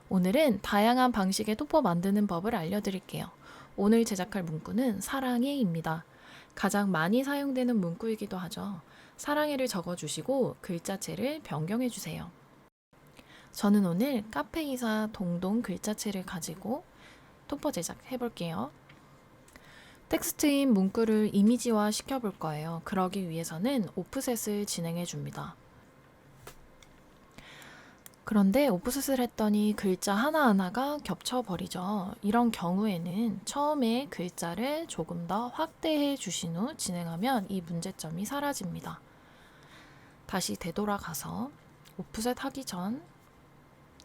오늘은 다양한 방식의 토퍼 만드는 법을 알려드릴게요. 오늘 제작할 문구는 사랑해입니다. 가장 많이 사용되는 문구이기도 하죠. 사랑해를 적어주시고 글자체를 변경해주세요. 저는 오늘 카페이사 동동 글자체를 가지고 토퍼 제작해볼게요. 텍스트인 문구를 이미지화 시켜볼 거예요. 그러기 위해서는 오프셋을 진행해줍니다. 그런데 오프셋을 했더니 글자 하나하나가 겹쳐버리죠. 이런 경우에는 처음에 글자를 조금 더 확대해 주신 후 진행하면 이 문제점이 사라집니다. 다시 되돌아가서 오프셋 하기 전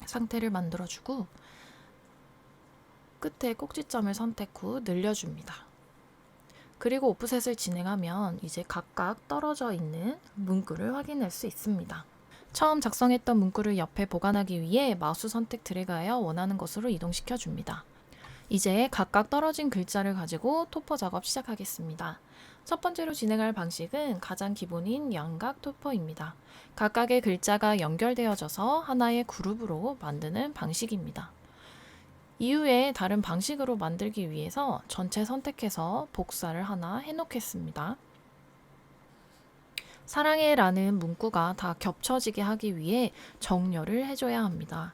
상태를 만들어주고 끝에 꼭지점을 선택 후 늘려줍니다. 그리고 오프셋을 진행하면 이제 각각 떨어져 있는 문구를 확인할 수 있습니다. 처음 작성했던 문구를 옆에 보관하기 위해 마우스 선택 드래그하여 원하는 곳으로 이동시켜 줍니다. 이제 각각 떨어진 글자를 가지고 토퍼 작업 시작하겠습니다. 첫 번째로 진행할 방식은 가장 기본인 양각 토퍼입니다. 각각의 글자가 연결되어져서 하나의 그룹으로 만드는 방식입니다. 이후에 다른 방식으로 만들기 위해서 전체 선택해서 복사를 하나 해놓겠습니다. 사랑해라는 문구가 다 겹쳐지게 하기 위해 정렬을 해줘야 합니다.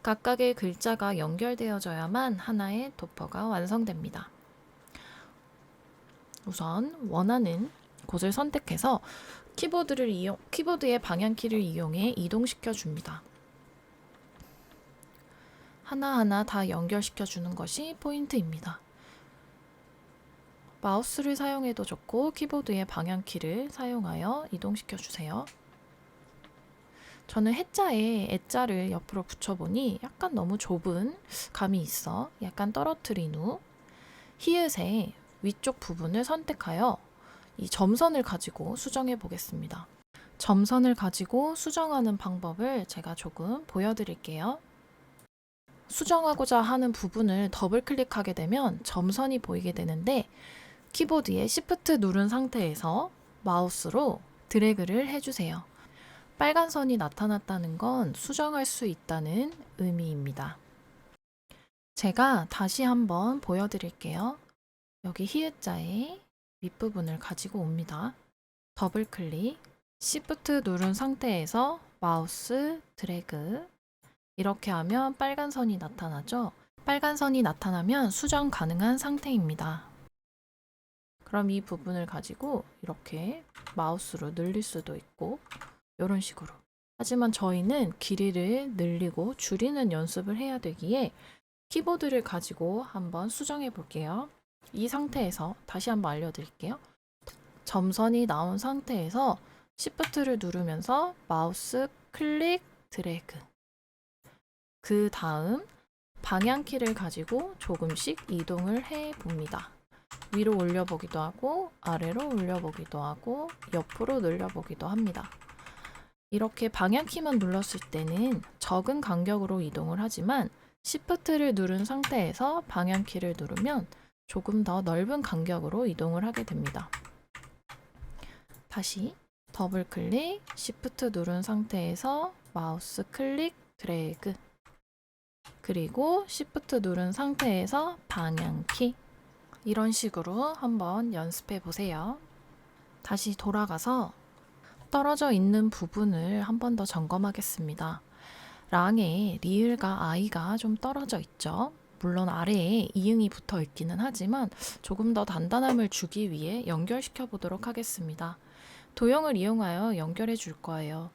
각각의 글자가 연결되어져야만 하나의 토퍼가 완성됩니다. 우선 원하는 곳을 선택해서 키보드의 방향키를 이용해 이동시켜 줍니다. 하나하나 다 연결시켜 주는 것이 포인트입니다. 마우스를 사용해도 좋고 키보드의 방향키를 사용하여 이동시켜 주세요. 저는 해자에 애자를 옆으로 붙여보니 약간 너무 좁은 감이 있어 약간 떨어뜨린 후 히읗의 위쪽 부분을 선택하여 이 점선을 가지고 수정해 보겠습니다. 점선을 가지고 수정하는 방법을 제가 조금 보여드릴게요. 수정하고자 하는 부분을 더블 클릭하게 되면 점선이 보이게 되는데 키보드에 Shift 누른 상태에서 마우스로 드래그를 해주세요. 빨간 선이 나타났다는 건 수정할 수 있다는 의미입니다. 제가 다시 한번 보여드릴게요. 여기 히읗자의 윗부분을 가지고 옵니다. 더블 클릭, Shift 누른 상태에서 마우스 드래그 이렇게 하면 빨간 선이 나타나죠? 빨간 선이 나타나면 수정 가능한 상태입니다. 그럼 이 부분을 가지고 이렇게 마우스로 늘릴 수도 있고 이런 식으로. 하지만 저희는 길이를 늘리고 줄이는 연습을 해야 되기에 키보드를 가지고 한번 수정해 볼게요. 이 상태에서 다시 한번 알려드릴게요. 점선이 나온 상태에서 Shift를 누르면서 마우스 클릭 드래그. 그 다음 방향키를 가지고 조금씩 이동을 해 봅니다. 위로 올려보기도 하고 아래로 올려보기도 하고 옆으로 늘려보기도 합니다. 이렇게 방향키만 눌렀을 때는 적은 간격으로 이동을 하지만 Shift를 누른 상태에서 방향키를 누르면 조금 더 넓은 간격으로 이동을 하게 됩니다. 다시 더블 클릭, Shift 누른 상태에서 마우스 클릭, 드래그 그리고 Shift 누른 상태에서 방향키 이런 식으로 한번 연습해 보세요. 다시 돌아가서 떨어져 있는 부분을 한 번 더 점검하겠습니다. 랑에 리을과 아이가 좀 떨어져 있죠. 물론 아래에 이응이 붙어 있기는 하지만 조금 더 단단함을 주기 위해 연결시켜 보도록 하겠습니다. 도형을 이용하여 연결해 줄 거예요.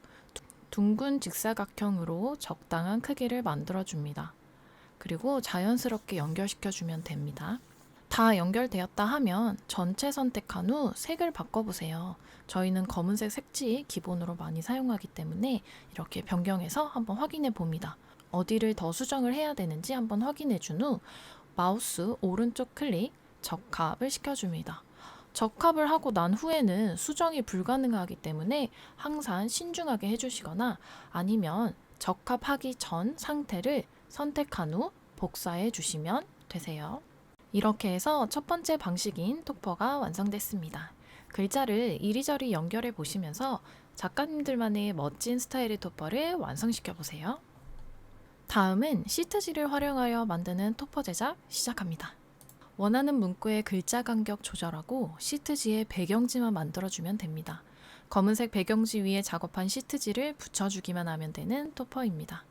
둥근 직사각형으로 적당한 크기를 만들어 줍니다. 그리고 자연스럽게 연결시켜 주면 됩니다. 다 연결되었다 하면 전체 선택한 후 색을 바꿔보세요. 저희는 검은색 색지 기본으로 많이 사용하기 때문에 이렇게 변경해서 한번 확인해 봅니다. 어디를 더 수정을 해야 되는지 한번 확인해 준 후 마우스 오른쪽 클릭 적합을 시켜줍니다. 적합을 하고 난 후에는 수정이 불가능하기 때문에 항상 신중하게 해주시거나 아니면 적합하기 전 상태를 선택한 후 복사해 주시면 되세요. 이렇게 해서 첫 번째 방식인 토퍼가 완성됐습니다. 글자를 이리저리 연결해 보시면서 작가님들만의 멋진 스타일의 토퍼를 완성시켜 보세요. 다음은 시트지를 활용하여 만드는 토퍼 제작 시작합니다. 원하는 문구의 글자 간격 조절하고 시트지의 배경지만 만들어주면 됩니다. 검은색 배경지 위에 작업한 시트지를 붙여주기만 하면 되는 토퍼입니다.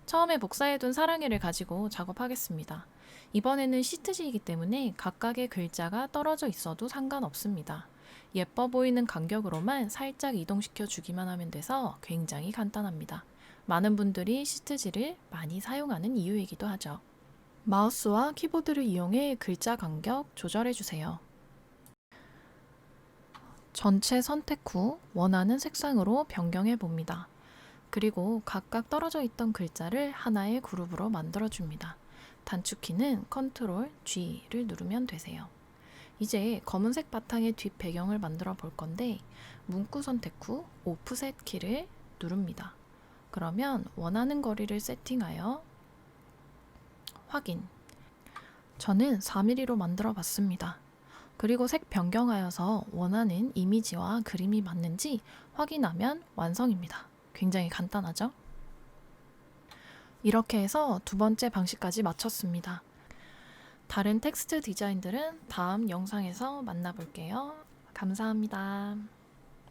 처음에 복사해둔 사랑해를 가지고 작업하겠습니다. 이번에는 시트지이기 때문에 각각의 글자가 떨어져 있어도 상관없습니다. 예뻐 보이는 간격으로만 살짝 이동시켜 주기만 하면 돼서 굉장히 간단합니다. 많은 분들이 시트지를 많이 사용하는 이유이기도 하죠. 마우스와 키보드를 이용해 글자 간격 조절해 주세요. 전체 선택 후 원하는 색상으로 변경해 봅니다. 그리고 각각 떨어져 있던 글자를 하나의 그룹으로 만들어 줍니다. 단축키는 Ctrl G를 누르면 되세요. 이제 검은색 바탕의 뒷 배경을 만들어 볼 건데 문구 선택 후 오프셋 키를 누릅니다. 그러면 원하는 거리를 세팅하여 확인. 저는 4mm로 만들어 봤습니다. 그리고 색 변경하여서 원하는 이미지와 그림이 맞는지 확인하면 완성입니다. 굉장히 간단하죠? 이렇게 해서 두 번째 방식까지 마쳤습니다. 다른 텍스트 디자인들은 다음 영상에서 만나볼게요. 감사합니다.